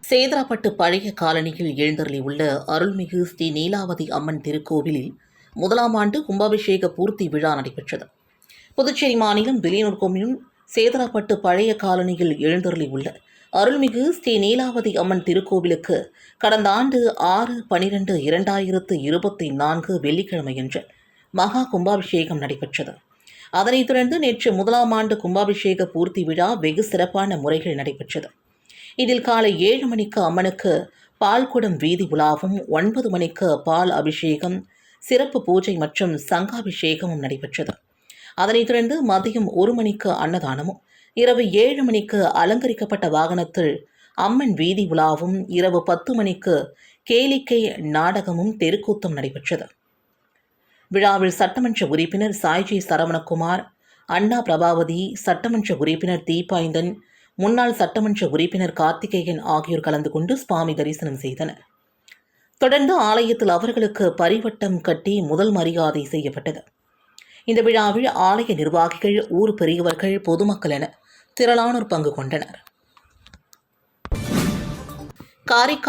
சேதராப்பட்டு பழைய காலனியில் எழுந்தருளியுள்ள அருள்மிகு ஸ்ரீ நீலாவதி அம்மன் திருக்கோவிலில் முதலாம் ஆண்டு கும்பாபிஷேக பூர்த்தி விழா நடைபெற்றது. புதுச்சேரி மாநிலம் வில்லியனூர் கொம்யூன் சேதராப்பட்டு பழைய காலனியில் எழுந்தருளியுள்ள அருள்மிகு ஸ்ரீ நீலாவதி அம்மன் திருக்கோவிலுக்கு கடந்த ஆண்டு 6/12/2024 வெள்ளிக்கிழமையன்று மகா கும்பாபிஷேகம் நடைபெற்றது. அதனைத் தொடர்ந்து நேற்று முதலாம் ஆண்டு கும்பாபிஷேக பூர்த்தி விழா வெகு சிறப்பான முறையில் நடைபெற்றது. இதில் காலை 7 மணிக்கு அம்மனுக்கு பால்குடம் வீதி உலாவும், 9 மணிக்கு பால் அபிஷேகம், சிறப்பு பூஜை மற்றும் சங்காபிஷேகமும் நடைபெற்றது. அதனைத் தொடர்ந்து மதியம் 1 மணிக்கு அன்னதானமும், இரவு 7 மணிக்கு அலங்கரிக்கப்பட்ட வாகனத்தில் அம்மன் வீதி உலாவும், இரவு 10 மணிக்கு கேளிக்கை நாடகமும் தெருக்கூத்தும் நடைபெற்றது. விழாவில் சட்டமன்ற உறுப்பினர் சாய்ஜி சரவணகுமார், அண்ணா பிரபாவதி, சட்டமன்ற உறுப்பினர் தீபாய்ந்தன், முன்னாள் சட்டமன்ற உறுப்பினர் கார்த்திகேயன் ஆகியோர் கலந்து கொண்டு சுவாமி தரிசனம் செய்தனர். தொடர்ந்து ஆலயத்தில் அவர்களுக்கு பரிவட்டம் கட்டி முதல் மரியாதை செய்யப்பட்டது. இந்த விழாவில் ஆலய நிர்வாகிகள், ஊர் பெரியவர்கள், பொதுமக்கள் என திரளானோர் பங்கு கொண்டனர். காரைக்கால்